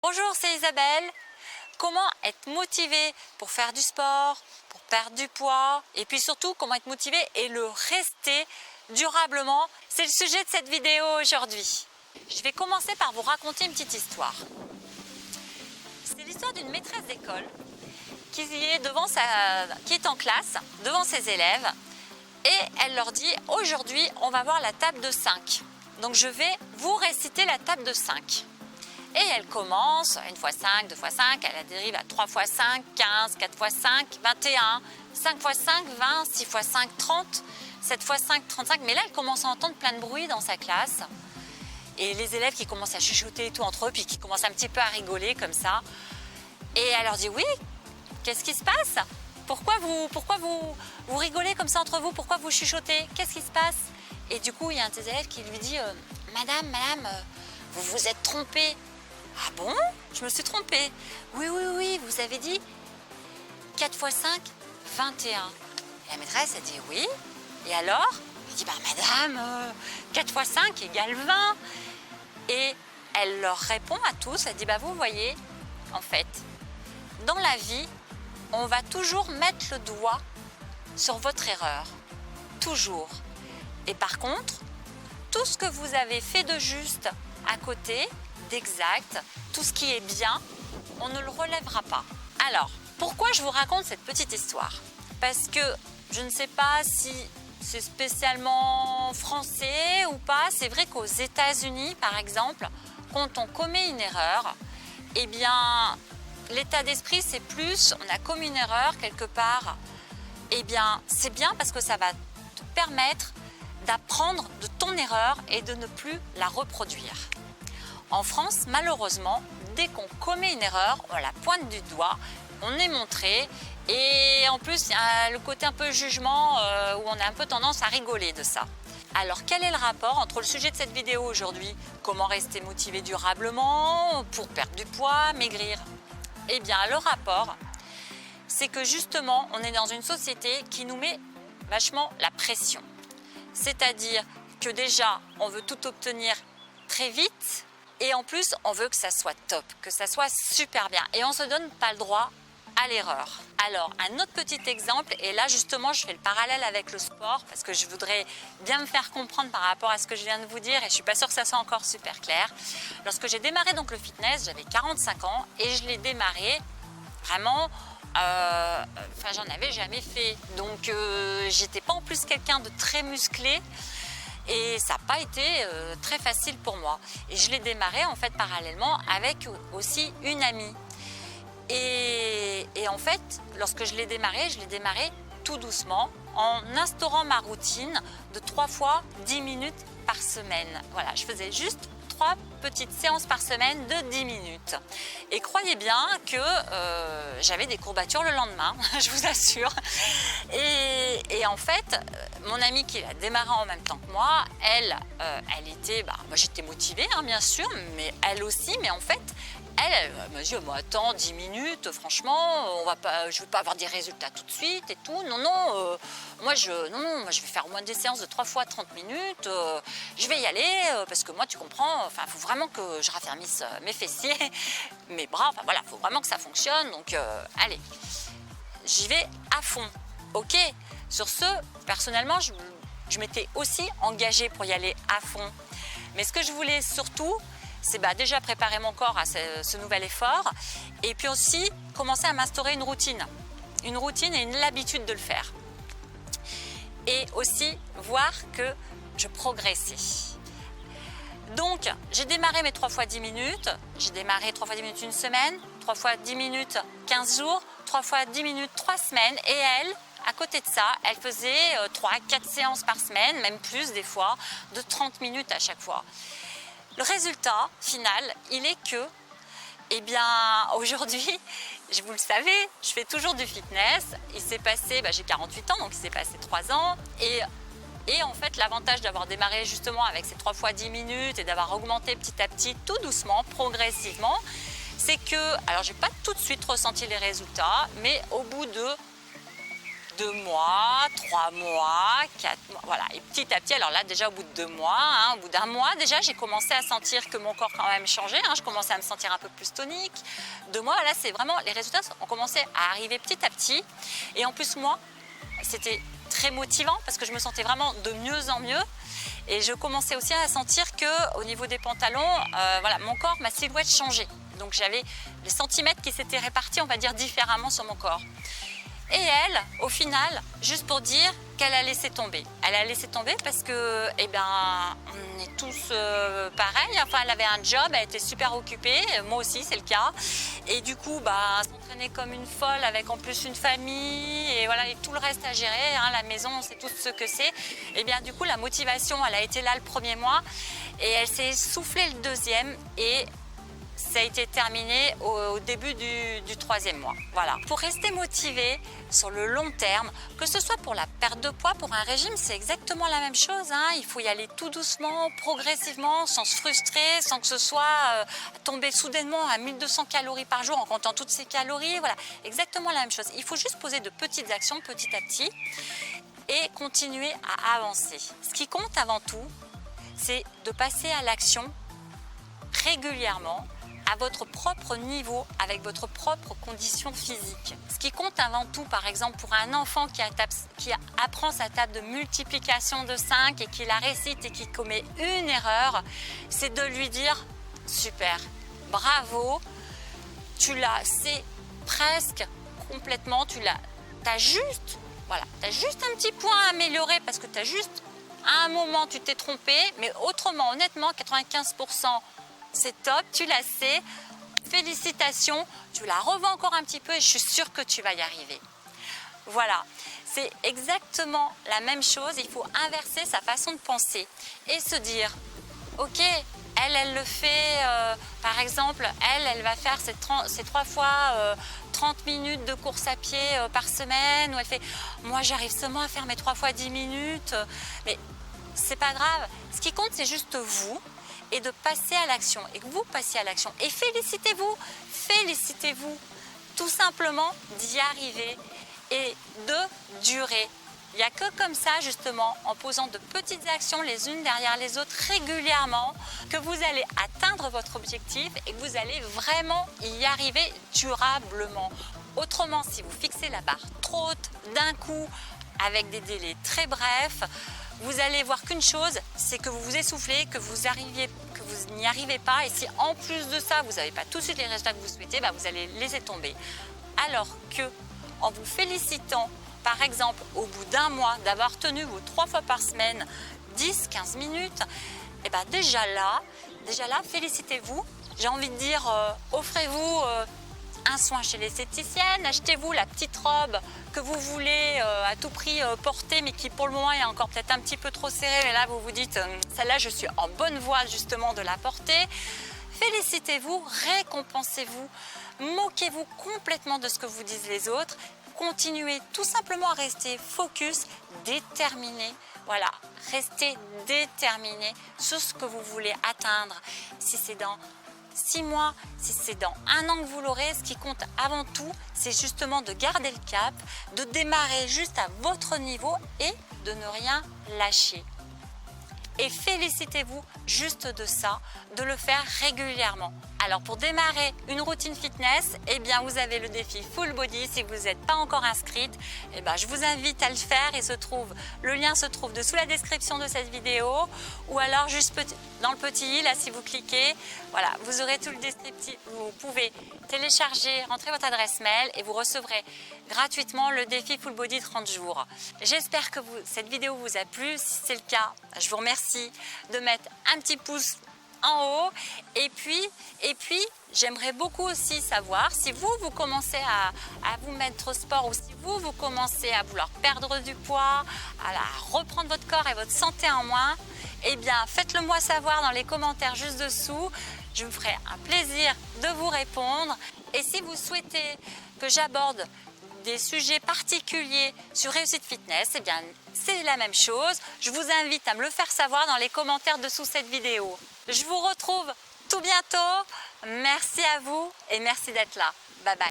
Bonjour, c'est Isabelle. Comment être motivé pour faire du sport, pour perdre du poids et puis surtout comment être motivé et le rester durablement? C'est le sujet de cette vidéo aujourd'hui. Je vais commencer par vous raconter une petite histoire. C'est l'histoire d'une maîtresse d'école qui est en classe devant ses élèves et elle leur dit: aujourd'hui on va voir la table de 5. Donc je vais vous réciter la table de 5. Et elle commence, 1 x 5, 2 x 5, elle dérive à 3 x 5, 15, 4 x 5, 21, 5 x 5, 20, 6 x 5, 30, 7 x 5, 35. Mais là, elle commence à entendre plein de bruit dans sa classe. Et les élèves qui commencent à chuchoter et tout entre eux, puis qui commencent un petit peu à rigoler comme ça. Et elle leur dit: oui, qu'est-ce qui se passe? Pourquoi vous rigolez comme ça entre vous? Pourquoi vous chuchotez? Qu'est-ce qui se passe? Et du coup, il y a un des élèves qui lui dit: Madame, vous vous êtes trompée. Ah bon? Je me suis trompée. Oui, vous avez dit 4 x 5, 21. Et la maîtresse a dit: oui. Et alors? Elle dit: madame, 4 x 5 égale 20. Et elle leur répond à tous, elle dit: vous voyez, en fait, dans la vie, on va toujours mettre le doigt sur votre erreur. Toujours. Et par contre, tout ce que vous avez fait de juste à côté, d'exact, tout ce qui est bien, on ne le relèvera pas. Alors, pourquoi je vous raconte cette petite histoire? Parce que je ne sais pas si c'est spécialement français ou pas. C'est vrai qu'aux États-Unis, par exemple, quand on commet une erreur, eh bien, l'état d'esprit, c'est plus, on a commis une erreur quelque part, eh bien, c'est bien parce que ça va te permettre d'apprendre de ton erreur et de ne plus la reproduire. En France, malheureusement, dès qu'on commet une erreur, on la pointe du doigt, on est montré et en plus, il y a le côté un peu jugement où on a un peu tendance à rigoler de ça. Alors, quel est le rapport entre le sujet de cette vidéo aujourd'hui? Comment rester motivé durablement pour perdre du poids, maigrir? Eh bien, le rapport, c'est que justement, on est dans une société qui nous met vachement la pression. C'est-à-dire que déjà, on veut tout obtenir très vite et en plus, on veut que ça soit top, que ça soit super bien. Et on ne se donne pas le droit à l'erreur. Alors, un autre petit exemple, et là justement, je fais le parallèle avec le sport parce que je voudrais bien me faire comprendre par rapport à ce que je viens de vous dire et je ne suis pas sûre que ça soit encore super clair. Lorsque j'ai démarré donc le fitness, j'avais 45 ans et je l'ai démarré vraiment... j'en avais jamais fait, donc j'étais pas en plus quelqu'un de très musclé et ça n'a pas été très facile pour moi. Et je l'ai démarré en fait parallèlement avec aussi une amie. Et en fait, lorsque je l'ai démarré tout doucement en instaurant ma routine de 3 fois 10 minutes par semaine. Voilà, je faisais juste 3 petites séances par semaine de 10 minutes. Et croyez bien que j'avais des courbatures le lendemain, je vous assure. Et en fait, mon amie qui l'a démarré en même temps que moi, elle était... moi j'étais motivée, hein, bien sûr, mais elle aussi, mais en fait... Elle m'a dit: attends, 10 minutes, franchement, je ne veux pas avoir des résultats tout de suite et tout. Moi je vais faire au moins des séances de 3 fois 30 minutes. Je vais y aller parce que moi, tu comprends, il faut vraiment que je raffermisse mes fessiers, mes bras. Enfin voilà, il faut vraiment que ça fonctionne. Donc allez, j'y vais à fond. Ok, sur ce, personnellement, je m'étais aussi engagée pour y aller à fond. Mais ce que je voulais surtout, c'est déjà préparer mon corps à ce nouvel effort et puis aussi commencer à m'instaurer une routine et l'habitude de le faire. Et aussi voir que je progressais. Donc, j'ai démarré mes 3 fois 10 minutes. J'ai démarré 3 fois 10 minutes une semaine, 3 fois 10 minutes 15 jours, 3 fois 10 minutes 3 semaines. Et elle, à côté de ça, elle faisait 3-4 séances par semaine, même plus des fois, de 30 minutes à chaque fois. Le résultat final, il est que, eh bien, aujourd'hui, vous le savez, je fais toujours du fitness. Il s'est passé, j'ai 48 ans, donc il s'est passé 3 ans. Et en fait, l'avantage d'avoir démarré justement avec ces 3 fois 10 minutes et d'avoir augmenté petit à petit, tout doucement, progressivement, c'est que, alors, je n'ai pas tout de suite ressenti les résultats, mais au bout de 2 mois, 3 mois, 4 mois, voilà. Et petit à petit, alors là déjà au bout de 2 mois, hein, au bout d'un mois déjà, j'ai commencé à sentir que mon corps quand même changeait, hein, je commençais à me sentir un peu plus tonique. 2 mois, là c'est vraiment, les résultats ont commencé à arriver petit à petit. Et en plus moi, c'était très motivant parce que je me sentais vraiment de mieux en mieux. Et je commençais aussi à sentir qu'au niveau des pantalons, voilà, mon corps, ma silhouette changeait. Donc j'avais les centimètres qui s'étaient répartis, on va dire, différemment sur mon corps. Et elle, au final, juste pour dire qu'elle a laissé tomber. Elle a laissé tomber parce que, eh ben, on est tous pareils. Enfin, elle avait un job, elle était super occupée. Moi aussi, c'est le cas. Et du coup, bah, elle s'entraînait comme une folle avec en plus une famille et voilà, et tout le reste à gérer. Hein, la maison, on sait tous ce que c'est. Et bien, du coup, la motivation, elle a été là le premier mois et elle s'est essoufflée le deuxième et ça a été terminé au début du 3e mois. Voilà. Pour rester motivé sur le long terme, que ce soit pour la perte de poids, pour un régime, c'est exactement la même chose. Hein. Il faut y aller tout doucement, progressivement, sans se frustrer, sans que ce soit tomber soudainement à 1200 calories par jour en comptant toutes ces calories. Voilà, exactement la même chose. Il faut juste poser de petites actions petit à petit et continuer à avancer. Ce qui compte avant tout, c'est de passer à l'action régulièrement, à votre propre niveau, avec votre propre condition physique. Ce qui compte avant tout, par exemple, pour un enfant qui apprend sa table de multiplication de 5 et qui la récite et qui commet une erreur, c'est de lui dire « Super, bravo, tu l'as, c'est presque complètement, t'as juste un petit point à améliorer parce que t'as juste, à un moment, tu t'es trompé, mais autrement, honnêtement, 95%, c'est top, tu la sais, félicitations, tu la revends encore un petit peu et je suis sûre que tu vas y arriver. » Voilà, c'est exactement la même chose, il faut inverser sa façon de penser et se dire, ok, elle le fait, par exemple, elle va faire ces 3 fois 30 minutes de course à pied par semaine, où elle fait, moi j'arrive seulement à faire mes 3 fois 10 minutes, mais c'est pas grave, ce qui compte c'est juste vous, et de passer à l'action, et que vous passiez à l'action. Et félicitez-vous, tout simplement d'y arriver et de durer. Il n'y a que comme ça, justement, en posant de petites actions les unes derrière les autres régulièrement, que vous allez atteindre votre objectif et que vous allez vraiment y arriver durablement. Autrement, si vous fixez la barre trop haute d'un coup, avec des délais très brefs, vous allez voir qu'une chose, c'est que vous vous essoufflez, que vous n'y arrivez pas. Et si en plus de ça, vous n'avez pas tout de suite les résultats que vous souhaitez, bah vous allez laisser tomber. Alors que, en vous félicitant, par exemple, au bout d'un mois, d'avoir tenu vos 3 fois par semaine 10-15 minutes, et ben déjà là, félicitez-vous. J'ai envie de dire, offrez-vous un soin chez l'esthéticienne, achetez-vous la petite robe que vous voulez à tout prix porter, mais qui pour le moment est encore peut-être un petit peu trop serrée, mais là vous vous dites, celle-là je suis en bonne voie justement de la porter. Félicitez-vous, récompensez-vous, moquez-vous complètement de ce que vous disent les autres, continuez tout simplement à rester focus, déterminé. Voilà, restez déterminé sur ce que vous voulez atteindre. Si c'est dans 6 mois, si c'est dans 1 an que vous l'aurez, ce qui compte avant tout, c'est justement de garder le cap, de démarrer juste à votre niveau et de ne rien lâcher. Et félicitez-vous juste de ça, de le faire régulièrement. Alors pour démarrer une routine fitness, eh bien vous avez le défi Full Body. Si vous n'êtes pas encore inscrite, eh bien je vous invite à le faire. Le lien se trouve dessous la description de cette vidéo ou alors juste dans le petit i, là si vous cliquez, voilà, vous aurez tout le descriptif. Vous pouvez télécharger, rentrer votre adresse mail et vous recevrez gratuitement le défi Full Body 30 jours. J'espère que cette vidéo vous a plu. Si c'est le cas, je vous remercie de mettre un petit pouce en haut et puis j'aimerais beaucoup aussi savoir si vous commencez à vous mettre au sport ou si vous commencez à vouloir perdre du poids, à reprendre votre corps et votre santé en main, eh bien faites-le moi savoir dans les commentaires juste dessous. Je me ferai un plaisir de vous répondre et si vous souhaitez que j'aborde des sujets particuliers sur Réussite Fitness, eh bien c'est la même chose. Je vous invite à me le faire savoir dans les commentaires dessous cette vidéo. Je vous retrouve tout bientôt. Merci à vous et merci d'être là. Bye bye.